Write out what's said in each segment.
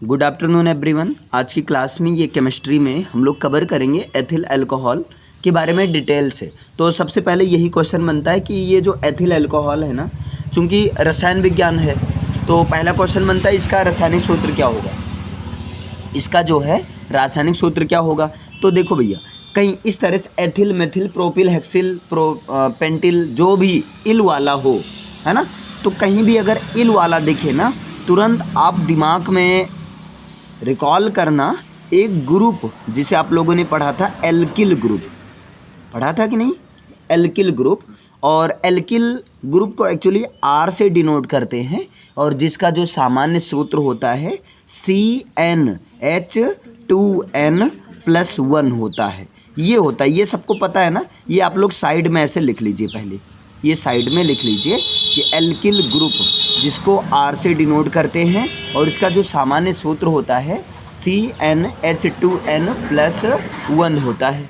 Good afternoon everyone. आज की class में ये केमिस्ट्री में हम लोग कवर करेंगे एथिल अल्कोहल के बारे में डिटेल से। तो सबसे पहले यही क्वेश्चन बनता है कि ये जो एथिल अल्कोहल है ना, चूँकि रसायन विज्ञान है तो पहला क्वेश्चन बनता है इसका रासायनिक सूत्र क्या होगा। इसका जो है रासायनिक सूत्र क्या होगा, तो देखो भैया कहीं इस तरह से ethyl methyl propyl hexyl pentyl जो भी इल वाला हो, है ना, तो कहीं भी अगर इल वाला दिखे ना, तुरंत आप दिमाग में रिकॉल करना एक ग्रुप जिसे आप लोगों ने पढ़ा था एल्किल ग्रुप, पढ़ा था कि नहीं, एल्किल ग्रुप। और एल्किल ग्रुप को एक्चुअली आर से डिनोट करते हैं और जिसका जो सामान्य सूत्र होता है CnH2n+1 होता है। ये होता है, ये सबको पता है ना। ये आप लोग साइड में ऐसे लिख लीजिए, पहले ये साइड में लिख लीजिए कि एल्किल ग्रुप जिसको आर से डिनोट करते हैं और इसका जो सामान्य सूत्र होता है CnH2n+1 होता है।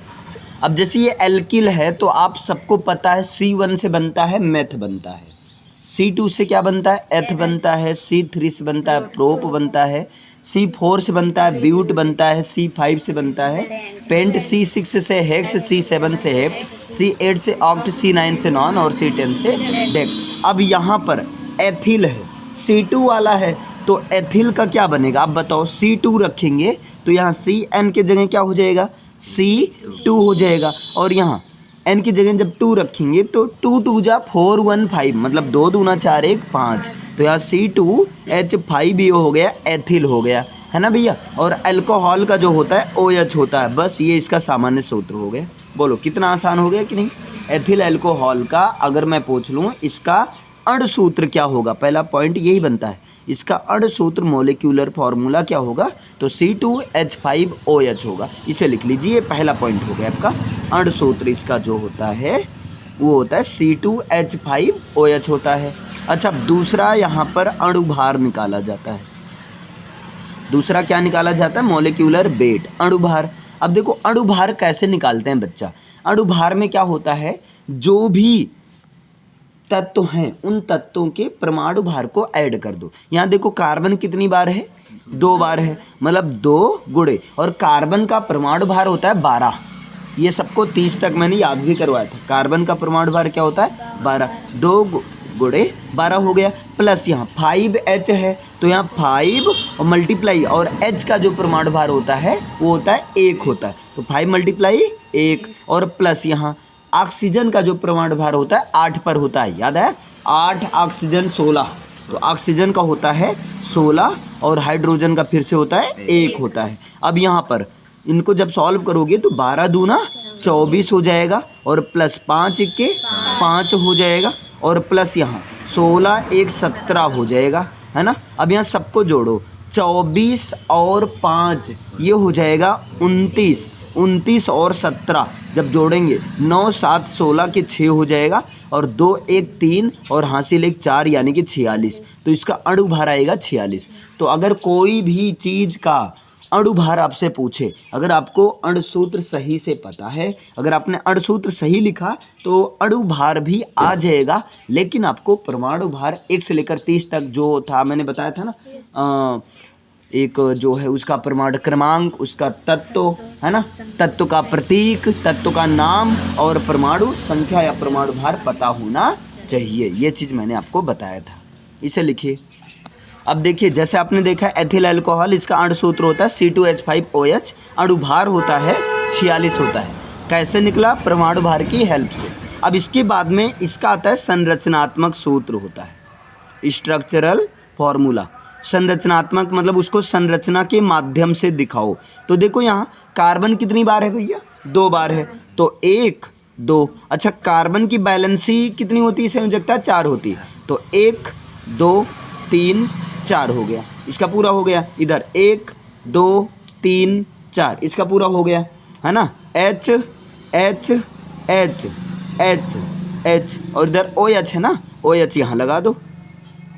अब जैसे ये एल्किल है तो आप सबको पता है C1 से बनता है मेथ बनता है, C2 से क्या बनता है एथ बनता है, C3 से बनता है प्रोप बनता है, C4 से बनता है ब्यूट बनता है, C5 से बनता है पेंट, C6 से हेक्स, C7 से हेप्ट, C8 से ऑक्ट, C9 से नॉन और C10 से डेक्ट। अब यहाँ पर एथिल है, C2 वाला है तो एथिल का क्या बनेगा आप बताओ। C2 रखेंगे तो यहाँ CN के जगह क्या हो जाएगा, C2 हो जाएगा। और यहाँ N की जगह जब 2 रखेंगे तो 2 2 जा 4 1 5, मतलब 2 दूना 4 1 5, तो यहाँ C2H5 हो गया, एथिल हो गया, है ना भैया। और अल्कोहल का जो होता है OH होता है, बस ये इसका सामान्य सूत्र हो गया। बोलो कितना आसान हो गया कि नहीं। एथिल अल्कोहल का अगर मैं पूछ लूँ इसका अण सूत्र क्या होगा, पहला पॉइंट यही बनता है, इसका अण सूत्र मोलिक्यूलर फार्मूला क्या होगा, तो C2H5OH होगा। इसे लिख लीजिए, ये पहला पॉइंट हो गया आपका। अण सूत्र इसका जो होता है वो होता है C2H5OH होता है। अच्छा, दूसरा यहाँ पर अणुभार निकाला जाता है। दूसरा क्या निकाला जाता है, मोलिक्यूलर वेट, अणुभार। अब देखो अणुभार कैसे निकालते हैं बच्चा। अणुभार में क्या होता है, जो भी तत्व हैं उन तत्वों के परमाणु भार को ऐड कर दो। यहाँ देखो कार्बन कितनी बार है, 2 बार है, मतलब 2 गुणे, और कार्बन का परमाणु भार होता है 12। ये सबको 30 तक मैंने याद भी करवाया था। कार्बन का परमाणु भार क्या होता है 12, 2 गुणे 12 हो गया। प्लस यहाँ 5H है तो यहाँ 5 और मल्टीप्लाई, और H का जो परमाणु भार होता है वो होता है 1 होता है, तो 5 × 1, और प्लस यहाँ ऑक्सीजन का जो परमाणु भार होता है 8 पर होता है, याद है 8 ऑक्सीजन 16, तो ऑक्सीजन का होता है 16 और हाइड्रोजन का फिर से होता है 1 होता है। अब यहाँ पर इनको जब सॉल्व करोगे तो 12 दूना 24 हो जाएगा, और प्लस 5 के 5 हो जाएगा, और प्लस यहाँ 16 1 17 हो जाएगा, है ना। अब यहाँ सबको जोड़ो, 24 और 5 ये हो जाएगा 29, 29 और 17 जब जोड़ेंगे 9 7 16 के 6 हो जाएगा, और 2 1 3 और हासिल 1 4 यानी कि 46, तो इसका अणुभार आएगा 46। तो अगर कोई भी चीज़ का अणुभार आपसे पूछे, अगर आपको अणुसूत्र सही से पता है, अगर आपने अणुसूत्र सही लिखा तो अणुभार भी आ जाएगा, लेकिन आपको परमाणु भार 1 से लेकर 30 तक जो था मैंने बताया था ना, एक जो है उसका परमाणु क्रमांक, उसका तत्व, है ना, तत्व का प्रतीक, तत्व का नाम और परमाणु संख्या या परमाणु भार पता होना चाहिए। ये चीज़ मैंने आपको बताया था, इसे लिखिए। अब देखिए जैसे आपने देखा एथिल अल्कोहल, इसका अणु सूत्र होता है C2H5OH, अणुभार होता है 46 होता है। कैसे निकला, परमाणु भार की हेल्प से। अब इसके बाद में इसका आता है संरचनात्मक सूत्र होता है, स्ट्रक्चरल फॉर्मूला। संरचनात्मक मतलब उसको संरचना के माध्यम से दिखाओ। तो देखो यहाँ कार्बन कितनी बार है भैया, 2 बार है, तो 1 2। अच्छा, कार्बन की बैलेंसी कितनी होती है, संयोजकता 4 होती है, तो 1 2 3 4 हो गया, इसका पूरा हो गया। इधर 1 2 3 4 इसका पूरा हो गया, है ना। H H H H H और इधर OH है ना, OH यहाँ लगा दो,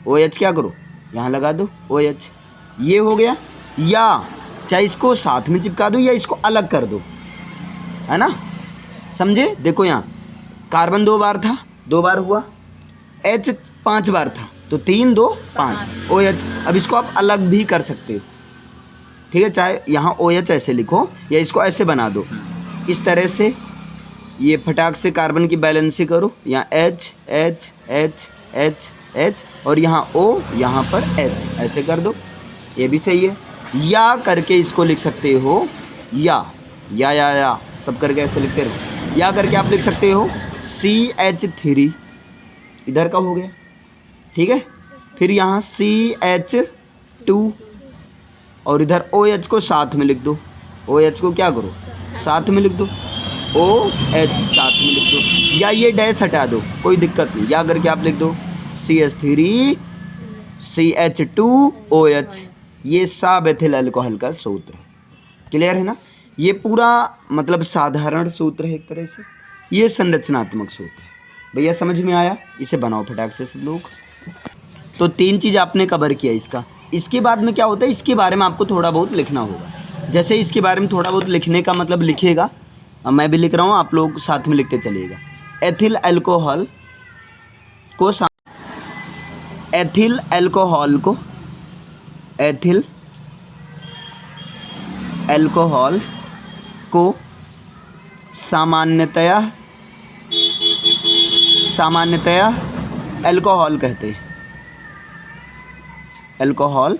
OH क्या करो यहाँ लगा दो OH, ये हो गया। या चाहे इसको साथ में चिपका दो या इसको अलग कर दो, है ना, समझे। देखो यहाँ कार्बन 2 बार था, 2 बार हुआ, H 5 बार था, तो 3 2 5 OH। अब इसको आप अलग भी कर सकते हो, ठीक है, चाहे यहाँ OH ऐसे लिखो या इसको ऐसे बना दो, इस तरह से ये फटाक से कार्बन की बैलेंसिंग करो, यहाँ H H H H H और यहाँ O, यहाँ पर H ऐसे कर दो, ये भी सही है। या करके इसको लिख सकते हो, या सब करके ऐसे लिखते रहो, या करके आप लिख सकते हो CH3 इधर का हो गया, ठीक है। फिर यहाँ CH2 और इधर OH को साथ में लिख दो, OH को क्या करो साथ में लिख दो, OH साथ में लिख दो, या ये डैश हटा दो, कोई दिक्कत नहीं, या करके आप लिख दो CH3 CH2OH। ये सब एथिल अल्कोहल का सूत्र है, क्लियर है ना। ये पूरा मतलब साधारण सूत्र है एक तरह से, ये संरचनात्मक सूत्र है। भैया समझ में आया, इसे बनाओ फटाक से सब लोग। तो 3 चीज़ आपने कवर किया इसका। इसके बाद में क्या होता है, इसके बारे में आपको थोड़ा बहुत लिखना होगा। जैसे इसके बारे में थोड़ा बहुत लिखने का मतलब लिखेगा, मैं भी लिख रहा हूँ, आप लोग साथ में लिखते चलिएगा। एथिल अल्कोहल को एथिल अल्कोहल को सामान्यतया अल्कोहल कहते हैं। अल्कोहल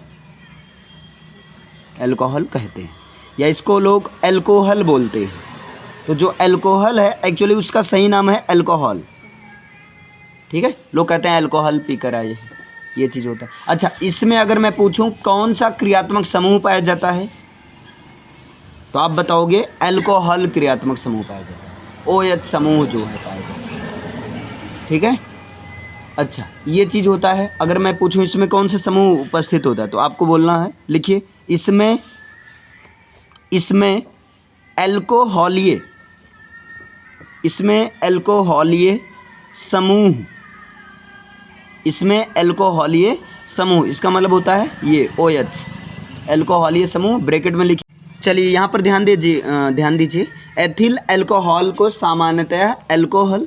कहते हैं, या इसको लोग अल्कोहल बोलते हैं। तो जो अल्कोहल है एक्चुअली उसका सही नाम है अल्कोहल, ठीक है। लोग कहते हैं अल्कोहल पीकर आए, ये चीज़ होता है। अच्छा, इसमें अगर मैं पूछूं कौन सा क्रियात्मक समूह पाया जाता है, तो आप बताओगे अल्कोहल क्रियात्मक समूह पाया जाता है, OH समूह जो है पाया जाता है, ठीक है। अच्छा, ये चीज़ होता है। अगर मैं पूछूं इसमें कौन सा समूह उपस्थित होता है, तो आपको बोलना है, लिखिए इसमें अल्कोहलीय समूह, इसका मतलब होता है ये OH अल्कोहलीय समूह, ब्रैकेट में लिखिए। चलिए यहाँ पर ध्यान दीजिए। एथिल अल्कोहल को सामान्यतः अल्कोहल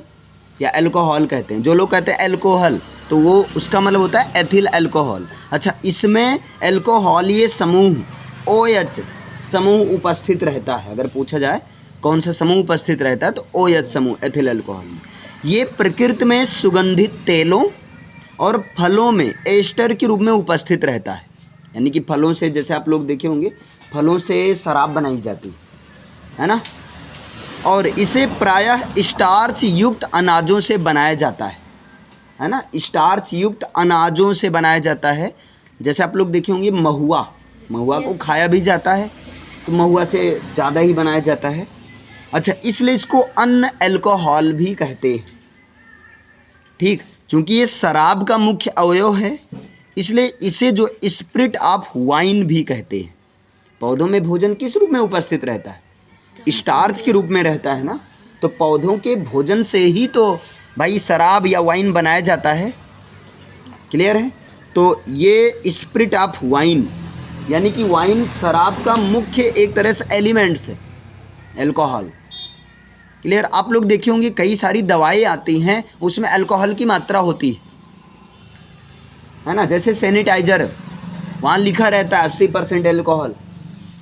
या अल्कोहल कहते हैं। जो लोग कहते हैं अल्कोहल, तो वो उसका मतलब होता है एथिल अल्कोहल। अच्छा, इसमें अल्कोहलीय समूह OH समूह उपस्थित रहता है। अगर पूछा जाए कौन सा समूह उपस्थित रहता है, तो OH समूह एथिल अल्कोहल में। ये प्रकृति में सुगंधित तेलों और फलों में एस्टर के रूप में उपस्थित रहता है। यानी कि फलों से, जैसे आप लोग देखे होंगे, फलों से शराब बनाई जाती है ना। और इसे प्रायः स्टार्च युक्त अनाजों से बनाया जाता है ना। स्टार्च युक्त अनाजों से बनाया जाता है। जैसे आप लोग देखे होंगे महुआ को खाया भी जाता है, तो महुआ से ज़्यादा ही बनाया जाता है। अच्छा, इसलिए इसको अन्न अल्कोहल भी कहते हैं, ठीक। चूँकि ये शराब का मुख्य अवयव है, इसलिए इसे जो स्पिरिट ऑफ वाइन भी कहते हैं। पौधों में भोजन किस रूप में उपस्थित रहता है, स्टार्च के रूप में रहता है ना। तो पौधों के भोजन से ही तो भाई शराब या वाइन बनाया जाता है, क्लियर है। तो ये स्पिरिट ऑफ वाइन, यानी कि वाइन शराब का मुख्य एक तरह से एलिमेंट्स है, अल्कोहल, क्लियर। आप लोग देखे होंगे कई सारी दवाएं आती हैं, उसमें अल्कोहल की मात्रा होती है ना। जैसे सैनिटाइजर, वहाँ लिखा रहता है 80% अल्कोहल,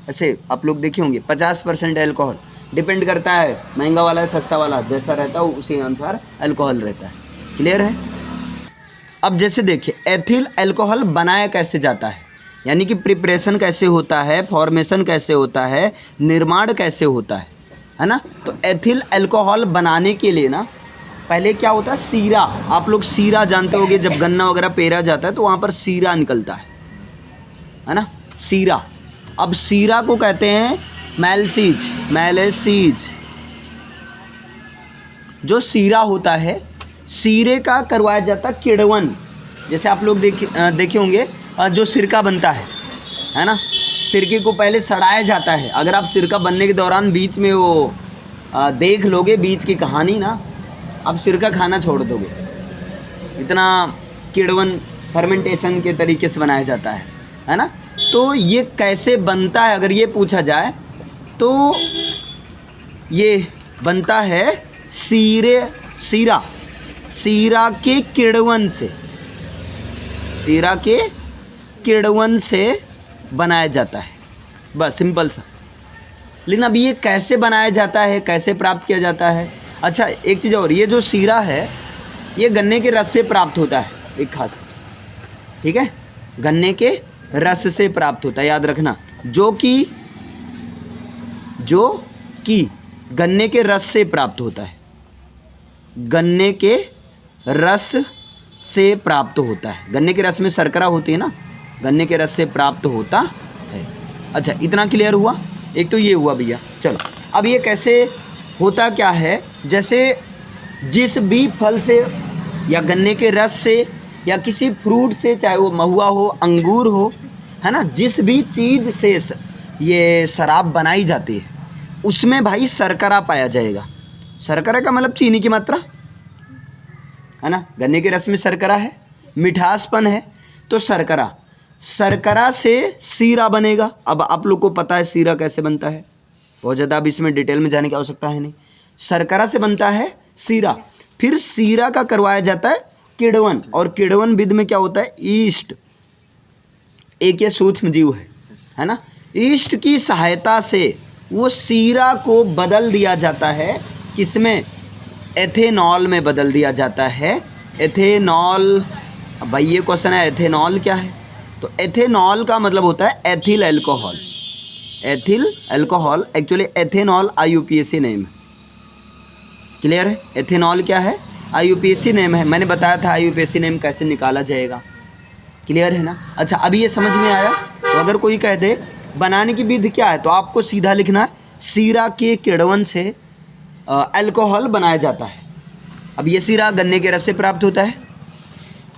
ऐसे आप लोग देखे होंगे 50% अल्कोहल। डिपेंड करता है महंगा वाला है सस्ता वाला, जैसा रहता है उसी अनुसार अल्कोहल रहता है, क्लियर है। अब जैसे देखिए एथिल अल्कोहल बनाया कैसे जाता है, यानी कि प्रिपरेशन कैसे होता है, फॉर्मेशन कैसे होता है, निर्माण कैसे होता है ना। तो एथिल अल्कोहल बनाने के लिए ना पहले क्या होता है, सीरा। आप लोग सीरा जानते होंगे, जब गन्ना वगैरह पेरा जाता है तो वहाँ पर सीरा निकलता है ना, सीरा। अब सीरा को कहते हैं मैलेसीज। जो सीरा होता है, सीरे का करवाया जाता किण्वन। जैसे आप लोग देखे होंगे जो सिरका बनता है ना, सिरके को पहले सड़ाया जाता है। अगर आप सिरका बनने के दौरान बीच में वो देख लोगे बीच की कहानी ना, आप सिरका खाना छोड़ दोगे, इतना किण्वन फर्मेंटेशन के तरीके से बनाया जाता है ना। तो ये कैसे बनता है, अगर ये पूछा जाए तो ये बनता है सीरा के किण्वन से, सीरा के किण्वन से बनाया जाता है, बस सिंपल सा। लेकिन अब ये कैसे बनाया जाता है, कैसे प्राप्त किया जाता है? अच्छा एक चीज़ और, ये जो शीरा है ये गन्ने के रस से प्राप्त होता है, एक खास, ठीक है, गन्ने के रस से प्राप्त होता है, याद रखना, जो कि गन्ने के रस से प्राप्त होता है, गन्ने के रस से प्राप्त होता है। गन्ने के रस में शर्करा होती है ना, गन्ने के रस से प्राप्त होता है। अच्छा इतना क्लियर हुआ? एक तो ये हुआ भैया। चलो अब ये कैसे होता क्या है, जैसे जिस भी फल से या गन्ने के रस से या किसी फ्रूट से, चाहे वो महुआ हो, अंगूर हो, है ना, जिस भी चीज़ से ये शराब बनाई जाती है उसमें भाई शर्करा पाया जाएगा। शर्करा का मतलब चीनी की मात्रा, है ना, गन्ने के रस में शर्करा है, मिठासपन है, तो शर्करा से शीरा बनेगा। अब आप लोग को पता है शीरा कैसे बनता है, बहुत ज़्यादा अब इसमें डिटेल में जाने की आवश्यकता है नहीं। शर्करा से बनता है शीरा, फिर शीरा का करवाया जाता है किण्वन, और किण्वन विधि में क्या होता है, ईस्ट, एक ये सूक्ष्म जीव है ना, ईस्ट की सहायता से वो शीरा को बदल दिया जाता है, किसमें, एथेनॉल में बदल दिया जाता है। एथेनॉल, अब भाई ये क्वेश्चन है एथेनॉल क्या है, तो एथेनॉल का मतलब होता है ethyl alcohol. Ethyl alcohol actually ethanol IUPAC name है, क्लियर है? एथेनॉल क्या है, IUPAC नेम है, मैंने बताया था IUPAC नेम कैसे निकाला जाएगा, क्लियर है ना? अच्छा अभी ये समझ में आया? तो अगर कोई कह दे बनाने की विधि क्या है, तो आपको सीधा लिखना है शीरा के किण्वन से अल्कोहल बनाया जाता है। अब ये शीरा गन्ने के रस से प्राप्त होता है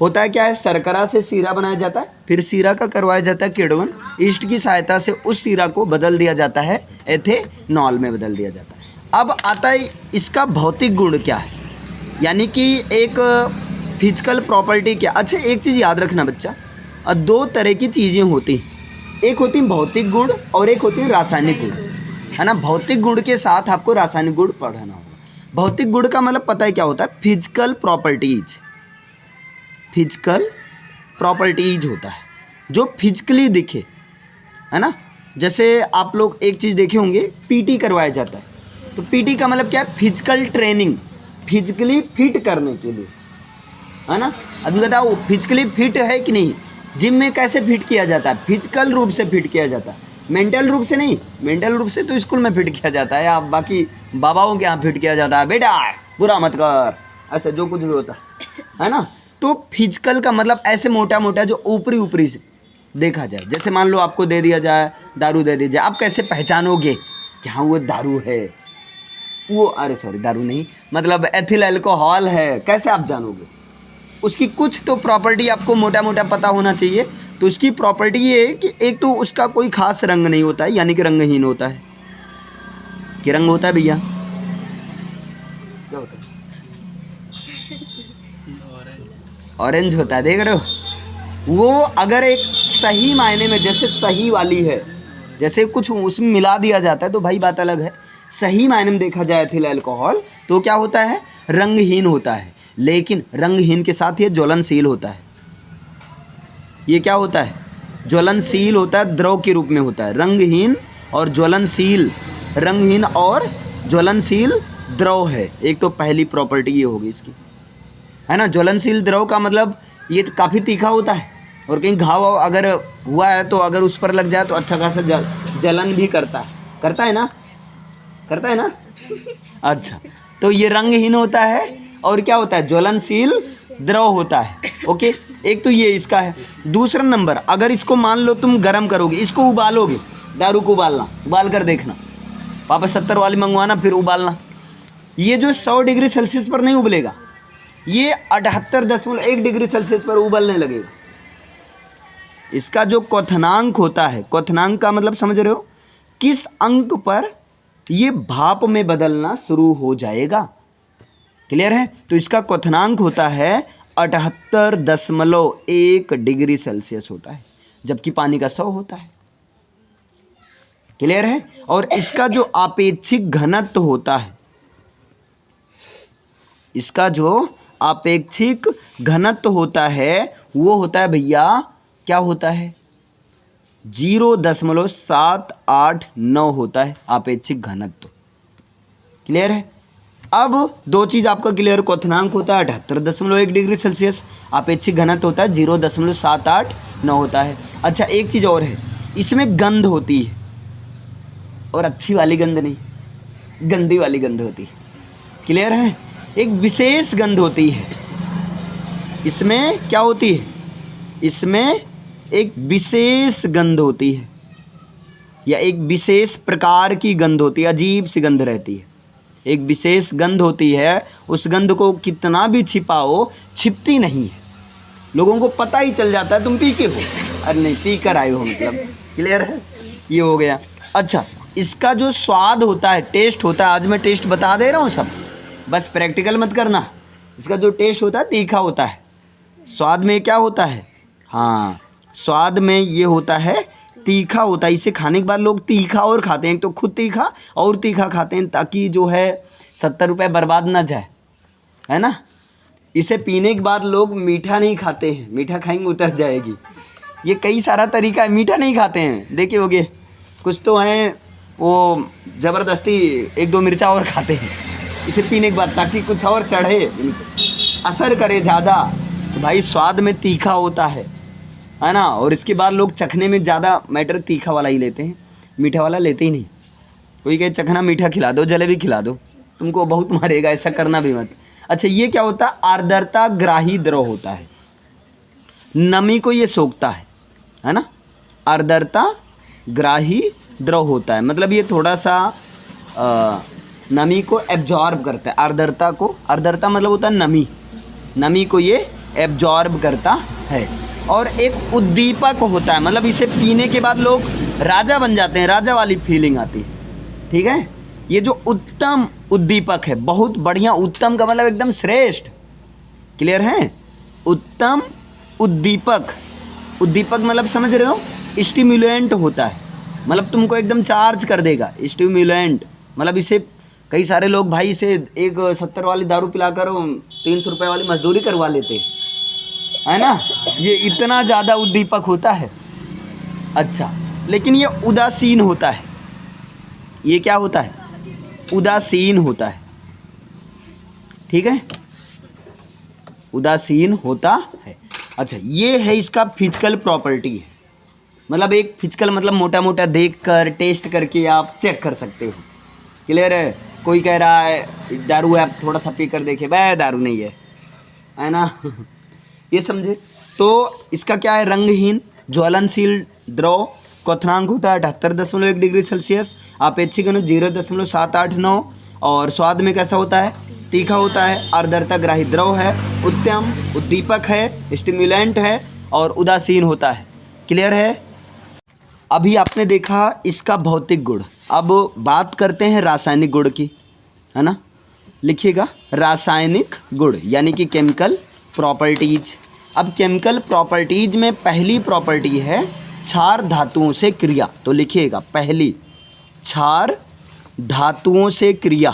क्या है, शर्करा से शीरा बनाया जाता है, फिर शीरा का करवाया जाता है किण्वन, ईस्ट की सहायता से उस शीरा को बदल दिया जाता है, एथेनॉल में बदल दिया जाता है। अब आता है इसका भौतिक गुण क्या है, यानी कि एक फिजिकल प्रॉपर्टी क्या। अच्छा एक चीज़ याद रखना बच्चा, दो तरह की चीज़ें होती हैं, एक होती है भौतिक गुण और एक होती है रासायनिक गुण, है ना। भौतिक गुण के साथ आपको रासायनिक गुण पढ़ना होगा। भौतिक गुण का मतलब पता है क्या होता है, फिजिकल प्रॉपर्टीज, फिजिकल प्रॉपर्टीज होता है जो फिजिकली दिखे, है ना। जैसे आप लोग एक चीज़ देखे होंगे, PT करवाया जाता है, तो PT का मतलब क्या है, फिजिकल ट्रेनिंग, फिजिकली फिट करने के लिए, है ना। अब बताओ फिजिकली फिट है कि नहीं, जिम में कैसे फिट किया जाता है, फिजिकल रूप से फिट किया जाता है, मेंटल रूप से नहीं। मेंटल रूप से तो स्कूल में फिट किया जाता है या बाकी बाबाओं के यहाँ फिट किया जाता है, बेटा बुरा मत कर, ऐसे जो कुछ भी होता है ना। तो फिजिकल का मतलब ऐसे मोटा मोटा जो ऊपरी से देखा जाए, जैसे मान लो आपको दे दिया जाए, दारू दे दी जाए, आप कैसे पहचानोगे कि हाँ वो दारू है, वो अरे सॉरी दारू नहीं, मतलब एथिल अल्कोहल है, कैसे आप जानोगे? उसकी कुछ तो प्रॉपर्टी आपको मोटा मोटा पता होना चाहिए। तो उसकी प्रॉपर्टी ये है कि एक तो उसका कोई खास रंग नहीं होता है, यानी कि रंगहीन होता है। क्या रंग होता है भैया, क्या होता है? ऑरेंज होता है, देख रहे हो। वो अगर एक सही मायने में, जैसे सही वाली है, जैसे कुछ उसमें मिला दिया जाता है तो भाई बात अलग है। सही मायने में देखा जाए एथिल अल्कोहल तो क्या होता है, रंगहीन होता है, लेकिन रंगहीन के साथ ये ज्वलनशील होता है। ये क्या होता है, ज्वलनशील होता है, द्रव के रूप में होता है। रंगहीन और ज्वलनशील, रंगहीन और ज्वलनशील द्रव है, एक तो पहली प्रॉपर्टी ये होगी इसकी, है ना। ज्वलनशील द्रव का मतलब ये काफ़ी तीखा होता है, और कहीं घाव अगर हुआ है तो अगर उस पर लग जाए तो अच्छा खासा जलन भी करता है ना, करता है ना। अच्छा तो ये रंगहीन होता है और क्या होता है, ज्वलनशील द्रव होता है। ओके, एक तो ये इसका है। दूसरा नंबर, अगर इसको मान लो तुम गर्म करोगे, इसको उबालोगे, दारू को उबाल कर देखना, वापस 70 वाली मंगवाना फिर उबालना, ये जो 100 डिग्री सेल्सियस पर नहीं उबलेगा, ये 78.1 डिग्री सेल्सियस पर उबलने लगेगा। इसका जो क्वथनांक होता है, क्वथनांक का मतलब समझ रहे हो, किस अंक पर ये भाप में बदलना शुरू हो जाएगा, क्लियर है। तो इसका क्वथनांक होता है 78.1 डिग्री सेल्सियस होता है, जबकि पानी का 100 होता है, क्लियर है। और इसका जो आपेक्षिक घनत्व होता है, इसका जो आपेक्षिक घनत्व होता है वो होता है भैया, क्या होता है, 0.789 होता है आपेक्षिक घनत्व। क्लियर है। अब दो चीज़ आपका क्लियर, क्वथनांक होता है 78.1 डिग्री सेल्सियस, अपेक्षिक घनत्व होता है 0.789 होता है। अच्छा एक चीज़ और है, इसमें गंध होती है, और अच्छी वाली गंध नहीं, गंदी वाली गंध होती है। क्लियर है। एक विशेष गंध होती है इसमें। क्या होती है इसमें? एक विशेष गंध होती है, या एक विशेष प्रकार की गंध होती है, अजीब सी गंध रहती है, एक विशेष गंध होती है। उस गंध को कितना भी छिपाओ छिपती नहीं है, लोगों को पता ही चल जाता है तुम पी के हो, अरे नहीं पी कर आए हो मतलब। क्लियर है, ये हो गया। अच्छा इसका जो स्वाद होता है, टेस्ट होता है, आज मैं टेस्ट बता दे रहा हूँ सब, बस प्रैक्टिकल मत करना। इसका जो टेस्ट होता है तीखा होता है। स्वाद में क्या होता है? हाँ, स्वाद में ये होता है तीखा होता है। इसे खाने के बाद लोग तीखा और खाते हैं, तो खुद तीखा और तीखा खाते हैं ताकि जो है 70 रुपये बर्बाद ना जाए, है ना। इसे पीने के बाद लोग मीठा नहीं खाते हैं, मीठा खाएंगे उतर जाएगी। ये कई सारा तरीका है, मीठा नहीं खाते हैं, देखे होगे कुछ तो हैं वो ज़बरदस्ती 1-2 मिर्चा और खाते हैं इसे पीने के बाद, ताकि कुछ और चढ़े, असर करे ज़्यादा। तो भाई स्वाद में तीखा होता है ना। और इसके बाद लोग चखने में ज़्यादा मैटर तीखा वाला ही लेते हैं, मीठा वाला लेते ही नहीं। कोई कहे चखना मीठा खिला दो, जलेबी खिला दो, तुमको बहुत मारेगा, ऐसा करना भी मत। अच्छा ये क्या होता है? आर्द्रता ग्राही द्रव होता है, नमी को ये सोखता है ना। आर्द्रता ग्राही द्रव होता है, मतलब ये थोड़ा सा नमी को एब्जॉर्ब करता है। आर्द्रता को, आर्द्रता मतलब होता है नमी, नमी को ये एब्जॉर्ब करता है। और एक उद्दीपक होता है, मतलब इसे पीने के बाद लोग राजा बन जाते हैं, राजा वाली फीलिंग आती है। ठीक है, ये जो उत्तम उद्दीपक है, बहुत बढ़िया, उत्तम का मतलब एकदम श्रेष्ठ। क्लियर है। उत्तम उद्दीपक, उद्दीपक मतलब समझ रहे हो, स्टिमुलेंट होता है, मतलब तुमको एकदम चार्ज कर देगा। स्टिमुलेंट मतलब इसे कई सारे लोग भाई इसे एक 70 वाली दारू पिलाकर 300 रुपये वाली मजदूरी करवा लेते हैं, है ना। ये इतना ज़्यादा उद्दीपक होता है। अच्छा लेकिन ये उदासीन होता है। ये क्या होता है? उदासीन होता है। ठीक है, उदासीन होता है। अच्छा ये है इसका फिजिकल प्रॉपर्टी है, मतलब एक फिजिकल मतलब मोटा मोटा देख कर टेस्ट करके आप चेक कर सकते हो। क्लियर है। कोई कह रहा है दारू है, आप थोड़ा सा पी कर देखिए, वह दारू नहीं है ना। ये समझे। तो इसका क्या है? रंगहीन ज्वलनशील द्रव, क्वथनांक होता है 78.1 डिग्री सेल्सियस, आपेक्षिक घनत्व 0.789, और स्वाद में कैसा होता है? तीखा होता है। आर्द्रता ग्राही द्रव है, उत्तम उद्दीपक है, स्टिमुलेंट है, और उदासीन होता है। क्लियर है। अभी आपने देखा इसका भौतिक गुण, अब बात करते हैं रासायनिक गुण की, है ना। लिखिएगा रासायनिक गुण यानी कि केमिकल प्रॉपर्टीज। अब केमिकल प्रॉपर्टीज में पहली प्रॉपर्टी है क्षार धातुओं से क्रिया, तो लिखिएगा पहली क्षार धातुओं से क्रिया,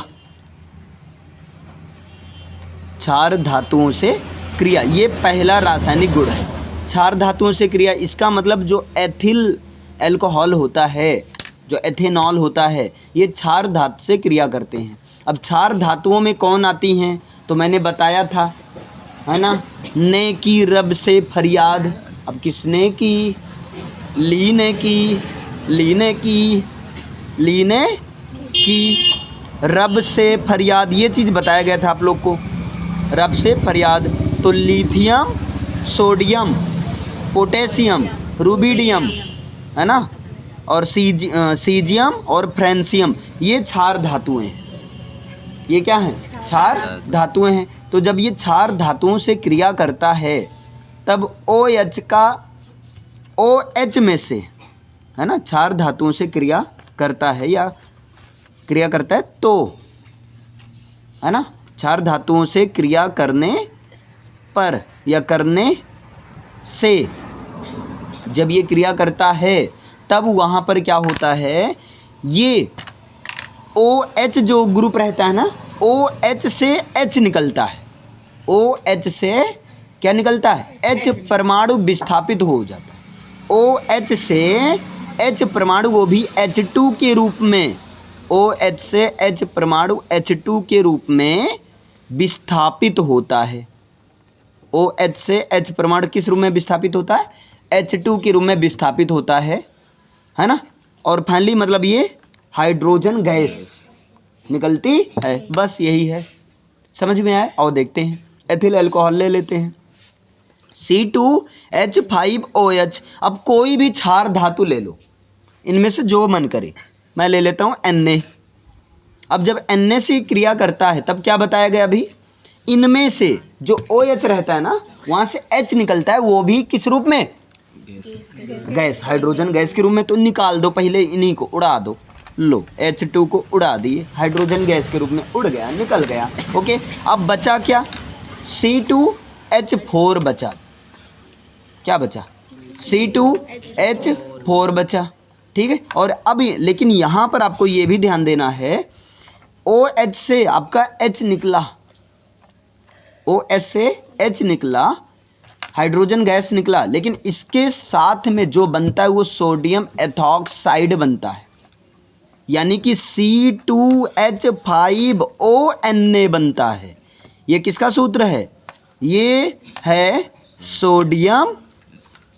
क्षार धातुओं से क्रिया, ये पहला रासायनिक गुण है। क्षार धातुओं से क्रिया, इसका मतलब जो एथिल एल्कोहल होता है, जो एथेनॉल होता है, ये क्षार धातु से क्रिया करते हैं। अब क्षार धातुओं में कौन आती हैं? तो मैंने बताया था, है ना, ने की रब से फरियाद। अब किसने की? ली ने की, लीने की, लीने की, रब से फरियाद, ये चीज़ बताया गया था आप लोग को, रब से फरियाद। तो लिथियम, सोडियम, पोटेशियम, रुबिडियम, है ना, और सीजियम और फ्रेंसियम, ये क्षार धातुएं हैं। ये क्या हैं? क्षार धातुएं हैं। तो जब ये क्षार धातुओं से क्रिया करता है तब OH का OH में से, है ना, क्षार धातुओं से क्रिया करता है या क्रिया करता है, तो है ना, क्षार धातुओं से क्रिया करने पर या करने से जब ये क्रिया करता है तब वहाँ पर क्या होता है? ये OH जो ग्रुप रहता है ना, OH से H निकलता है, OH से क्या निकलता है? H परमाणु विस्थापित हो जाता है। OH से H परमाणु वो भी H2 के रूप में, OH से H परमाणु H2 के रूप में विस्थापित होता है। OH से H परमाणु किस रूप में विस्थापित होता है? H2 के रूप में विस्थापित होता है ना। और फाइनली मतलब ये हाइड्रोजन गैस निकलती है, बस यही है। समझ में आया? और देखते हैं एथिल अल्कोहल ले लेते हैं, C2H5OH। अब कोई भी क्षार धातु ले लो, इनमें से जो मन करे। मैं ले लेता हूँ Na। अब जब Na से क्रिया करता है तब क्या बताया गया अभी? इनमें से जो OH रहता है ना, वहाँ से H निकलता है, वो भी किस रूप में? गैस, हाइड्रोजन गैस के रूप में। तो निकाल दो पहले, इन्हीं को उड़ा दो। लो H2 को उड़ा दिए, हाइड्रोजन गैस के रूप में उड़ गया, निकल गया। ओके, अब बचा क्या? C2H4 बचा। क्या बचा? C2H4 बचा, ठीक है। और अब लेकिन यहाँ पर आपको ये भी ध्यान देना है, OH से आपका H निकला, OH से H निकला, हाइड्रोजन गैस निकला, लेकिन इसके साथ में जो बनता है वो सोडियम एथॉक्साइड बनता है, यानी कि C2H5ONA बनता है। ये किसका सूत्र है? ये है सोडियम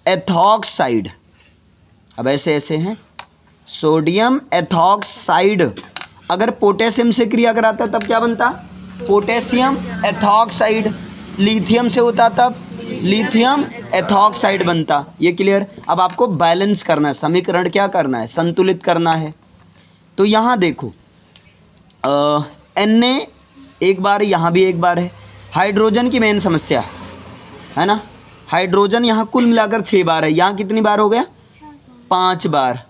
एथॉक्साइड। अब ऐसे ऐसे हैं, सोडियम एथॉक्साइड अगर पोटेशियम से क्रिया कराता तब क्या बनता? Potassium ethoxide. लिथियम से होता तब लिथियम एथॉक्साइड बनता। ये क्लियर? अब आपको बैलेंस करना है, समीकरण क्या करना है? संतुलित करना है। तो यहाँ देखो Na एक बार, यहाँ भी एक बार है। हाइड्रोजन की मेन समस्या है ना, हाइड्रोजन यहाँ कुल मिलाकर 6 बार है, यहाँ कितनी बार हो गया? 5 बार।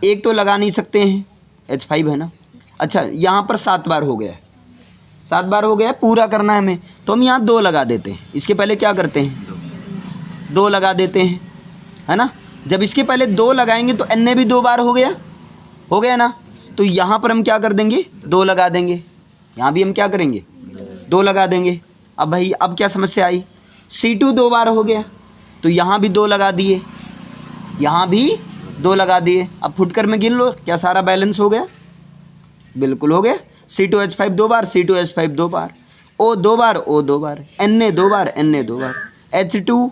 एक तो लगा नहीं सकते हैं, H5 है ना। अच्छा, यहाँ पर 7 बार हो गया है, 7 बार हो गया है, पूरा करना है हमें, तो हम यहाँ 2 लगा देते हैं। इसके पहले क्या करते हैं? 2 लगा देते हैं, है ना। जब इसके पहले 2 लगाएंगे तो Na भी 2 बार हो गया ना। तो यहाँ पर हम क्या कर देंगे? 2 लगा देंगे। यहाँ भी हम क्या करेंगे? 2 लगा देंगे। अब भाई अब क्या समस्या आई? C2 2 बार हो गया, तो यहाँ भी 2 लगा दिए, यहाँ भी 2 लगा दिए। अब फुटकर में गिन लो, क्या सारा बैलेंस हो गया? बिल्कुल हो गया। C2H5 2 बार, C2H5 2 बार, O 2 बार, O 2 बार, Na 2 बार, Na 2 बार, H2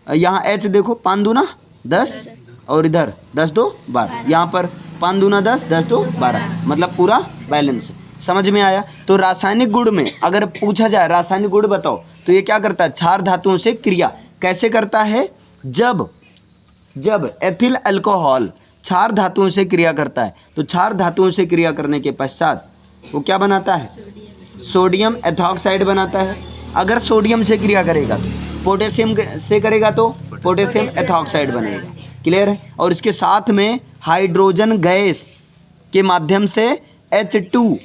यहाँ H देखो 5 दूना 10 और इधर 10 2 12, यहाँ पर 5 दूना 10 10 2 12, मतलब पूरा बैलेंस। समझ में आया? तो रासायनिक गुण में अगर पूछा जाए रासायनिक गुण बताओ, तो ये क्या करता है? क्षार धातुओं से क्रिया कैसे करता है? जब एथिल अल्कोहल क्षार धातुओं से क्रिया करता है, तो क्षार धातुओं से क्रिया करने के पश्चात वो क्या बनाता है? सोडियम एथॉक्साइड बनाता है। अगर सोडियम से क्रिया करेगा तो पोटेशियम से करेगा तो पोटेशियम एथॉक्साइड बनेगा। क्लियर है? और इसके साथ में हाइड्रोजन गैस के माध्यम से H2,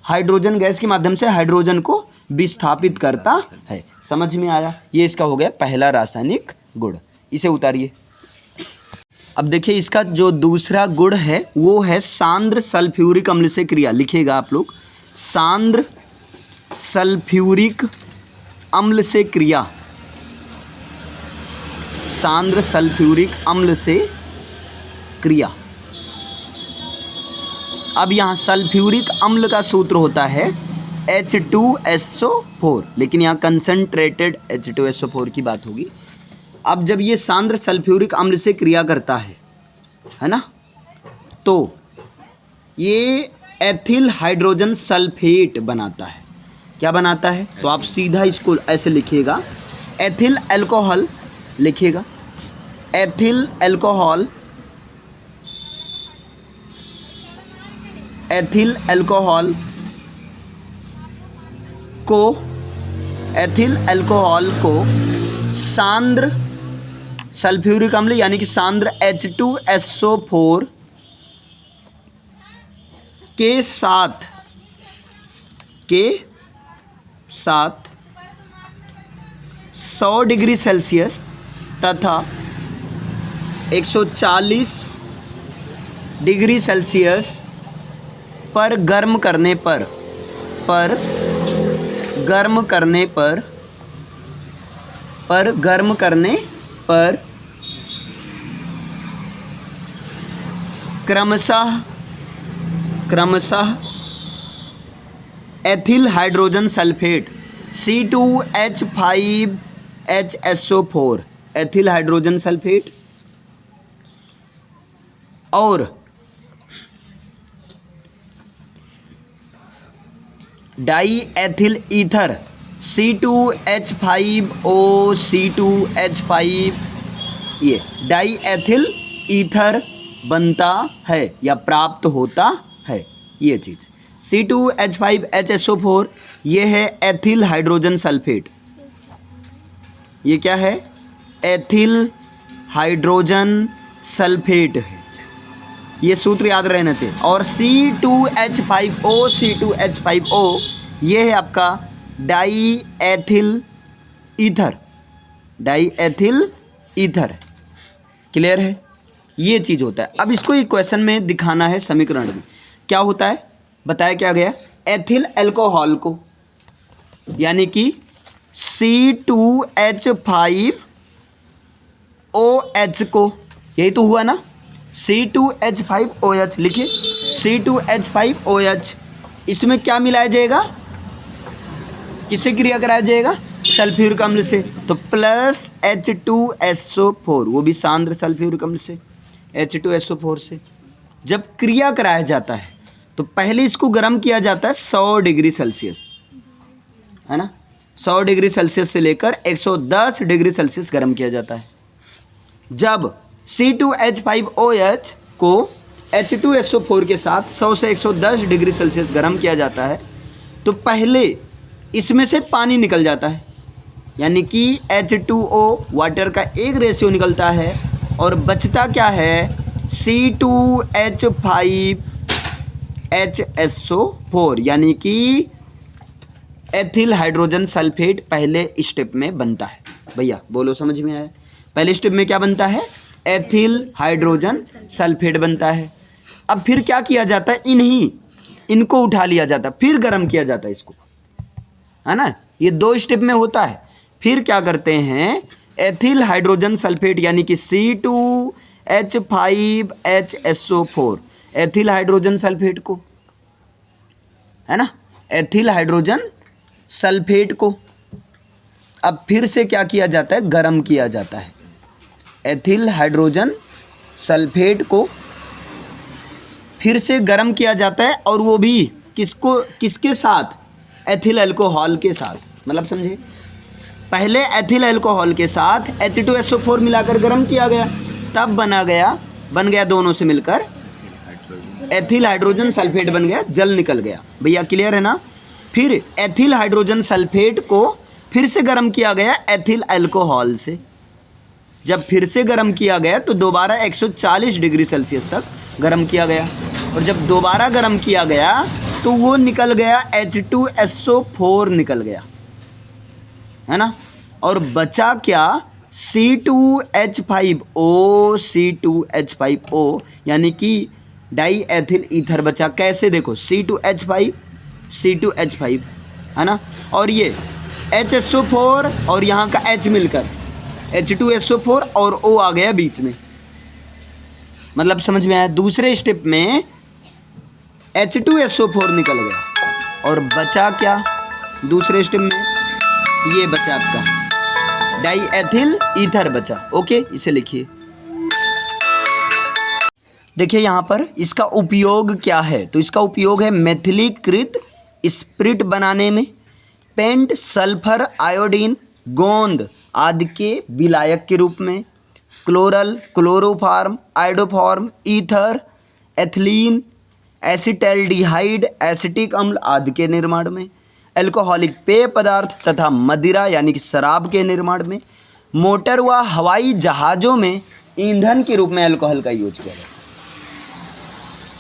हाइड्रोजन गैस के माध्यम से हाइड्रोजन को विस्थापित करता है। समझ में आया? ये इसका हो गया पहला रासायनिक गुण। इसे उतारिए। अब देखिए इसका जो दूसरा गुण है वो है सांद्र सल्फ्यूरिक अम्ल से क्रिया। लिखिएगा आप लोग, सांद्र सल्फ्यूरिक अम्ल से क्रिया, सांद्र सल्फ्यूरिक अम्ल से क्रिया। अब यहाँ सल्फ्यूरिक अम्ल का सूत्र होता है H2SO4, लेकिन यहाँ कंसंट्रेटेड H2SO4 की बात होगी। अब जब ये सांद्र सल्फ्यूरिक अम्ल से क्रिया करता है ना, तो ये एथिल हाइड्रोजन सल्फेट बनाता है। क्या बनाता है? तो आप सीधा इसको ऐसे लिखिएगा, एथिल अल्कोहल लिखिएगा, एथिल अल्कोहल, एथिल अल्कोहल को, एथिल अल्कोहल को सांद्र सल्फ्यूरिक अम्ल यानी कि सांद्र H2SO4 के साथ 100 डिग्री सेल्सियस तथा 140 डिग्री सेल्सियस पर गर्म करने पर क्रमशः ethyl hydrogen sulphate C2H5HSO4 ethyl hydrogen sulphate और डाई एथिल ईथर C2H5OC2H5 ये डाई एथिल ईथर बनता है या प्राप्त होता है। ये चीज़ C2H5HSO4 ये है एथिल हाइड्रोजन सल्फेट। ये क्या है? एथिल हाइड्रोजन सल्फेट है। ये सूत्र याद रहना चाहिए। और C2H5O ये है आपका डाई एथिल ईथर। क्लियर है? ये चीज़ होता है। अब इसको एक क्वेश्चन में दिखाना है समीकरण में। क्या होता है बताया क्या गया? एथिल अल्कोहल को यानी कि C2H5OH को, यही तो हुआ ना, C2H5OH लिखिए, C2H5OH इसमें क्या मिलाया जाएगा? किससे क्रिया कराया जाएगा? सल्फ्यूरिक अम्ल से। तो प्लस H2SO4 वो भी सांद्र सल्फ्यूरिक अम्ल से, H2SO4 से। जब क्रिया कराया जाता है तो पहले इसको गर्म किया जाता है 100 डिग्री सेल्सियस, है ना, 100 डिग्री सेल्सियस से लेकर 110 डिग्री सेल्सियस गर्म किया जाता है। जब C2H5OH को H2SO4 के साथ 100 से 110 डिग्री सेल्सियस गर्म किया जाता है तो पहले इसमें से पानी निकल जाता है, यानी कि H2O वाटर का एक रेशियो निकलता है और बचता क्या है? C2H5HSO4 यानी कि एथिल हाइड्रोजन सल्फेट पहले स्टेप में बनता है। भैया बोलो समझ में आया? पहले स्टेप में क्या बनता है? एथिल हाइड्रोजन सल्फेट बनता है। अब फिर क्या किया जाता है? इनको उठा लिया जाता है, फिर गर्म किया जाता है इसको, है ना। ये 2 स्टेप में होता है। फिर क्या करते हैं? एथिल हाइड्रोजन सल्फेट यानी कि C2H5HSO4 एथिल हाइड्रोजन सल्फेट को, है ना, एथिल हाइड्रोजन सल्फेट को अब फिर से क्या किया जाता है? गर्म किया जाता है। एथिल हाइड्रोजन सल्फेट को फिर से गर्म किया जाता है और वो भी किसके साथ? एथिल अल्कोहल के साथ। मतलब समझे? पहले एथिल अल्कोहल के साथ H2SO4 मिलाकर गर्म किया गया, तब बन गया दोनों से मिलकर एथिल हाइड्रोजन सल्फेट बन गया, जल निकल गया। भैया क्लियर है ना? फिर एथिल हाइड्रोजन सल्फेट को फिर से गर्म किया गया एथिल अल्कोहल से। जब फिर से गर्म किया गया तो दोबारा 140 डिग्री सेल्सियस तक गर्म किया गया, और जब दोबारा गर्म किया गया तो वो निकल गया H2SO4 निकल गया, है ना। और बचा क्या? C2H5O यानी कि डाई एथिल ईथर बचा। कैसे? देखो C2H5 है ना, और ये HSO4 और यहाँ का H मिलकर H2SO4 और O आ गया बीच में। मतलब समझ में आया? दूसरे स्टेप में H2SO4 निकल गया और बचा क्या दूसरे स्टेप में? ये बचा आपका डाई एथिल ईथर बचा। ओके, इसे लिखिए। देखिए यहाँ पर इसका उपयोग क्या है, तो इसका उपयोग है मेथिलीकृत स्प्रिट बनाने में, पेंट सल्फर आयोडीन गोंद आदि के विलायक के रूप में, chloral chloroform iodoform ether ethylene acetaldehyde acetic अम्ल आदि के निर्माण में, अल्कोहलिक पेय पदार्थ तथा मदिरा यानी कि शराब के निर्माण में, मोटर व हवाई जहाज़ों में ईंधन के रूप में अल्कोहल का यूज किया जाता है,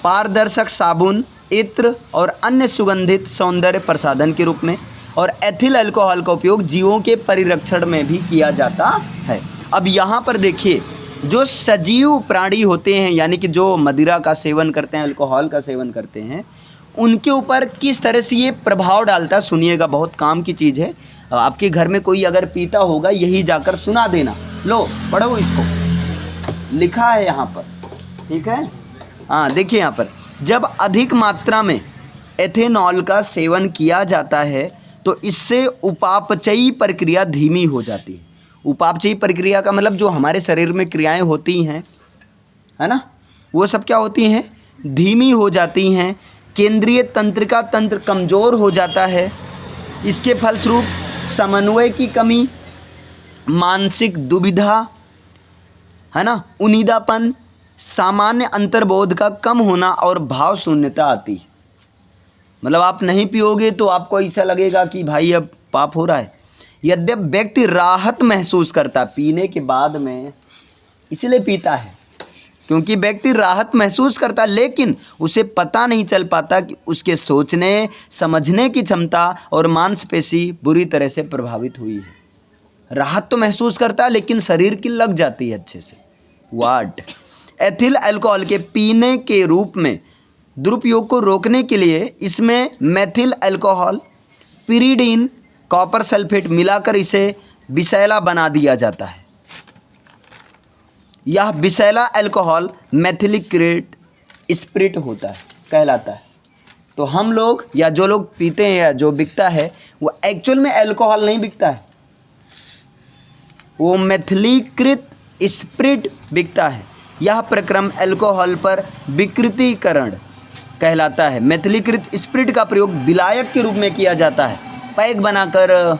पारदर्शक साबुन इत्र और अन्य सुगंधित सौंदर्य प्रसाधन के रूप में, और एथिल अल्कोहल का उपयोग जीवों के परिरक्षण में भी किया जाता है। अब यहाँ पर देखिए, जो सजीव प्राणी होते हैं यानी कि जो मदिरा का सेवन करते हैं, अल्कोहल का सेवन करते हैं, उनके ऊपर किस तरह से ये प्रभाव डालता है सुनिएगा, बहुत काम की चीज़ है। आपके घर में कोई अगर पीता होगा, यही जाकर सुना देना। लो पढ़ो, इसको लिखा है यहाँ पर, ठीक है। हाँ देखिए यहाँ पर, जब अधिक मात्रा में एथेनॉल का सेवन किया जाता है तो इससे उपापचयी प्रक्रिया धीमी हो जाती है। उपापचयी प्रक्रिया का मतलब जो हमारे शरीर में क्रियाएं होती हैं, है ना, वो सब क्या होती हैं, धीमी हो जाती हैं। केंद्रीय तंत्रिका तंत्र कमज़ोर हो जाता है। इसके फलस्वरूप समन्वय की कमी, मानसिक दुविधा, है ना, उनीदापन, सामान्य अंतर्बोध का कम होना और भाव शून्यता आती है। मतलब आप नहीं पियोगे तो आपको ऐसा लगेगा कि भाई अब पाप हो रहा है। यद्यप व्यक्ति राहत महसूस करता पीने के बाद में, इसलिए पीता है क्योंकि व्यक्ति राहत महसूस करता, लेकिन उसे पता नहीं चल पाता कि उसके सोचने समझने की क्षमता और मांसपेशी बुरी तरह से प्रभावित हुई है। राहत तो महसूस करता लेकिन शरीर की लग जाती है अच्छे से। वाट एथिल अल्कोहल के पीने के रूप में दुरुपयोग को रोकने के लिए इसमें methyl alcohol, pyridine, copper sulphate मिलाकर इसे विषैला बना दिया जाता है। यह विषैला अल्कोहल मेथिलीकृत स्पिरिट होता है, कहलाता है। तो हम लोग या जो लोग पीते हैं या जो बिकता है वो एक्चुअल में अल्कोहल नहीं बिकता है, वो मेथिलीकृत स्पिरिट बिकता है। यह प्रक्रम अल्कोहल पर विकृतीकरण कहलाता है। मेथिलीकृत स्पिरिट का प्रयोग विलायक के रूप में किया जाता है, पैक बनाकर,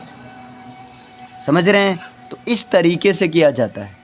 समझ रहे हैं, तो इस तरीके से किया जाता है।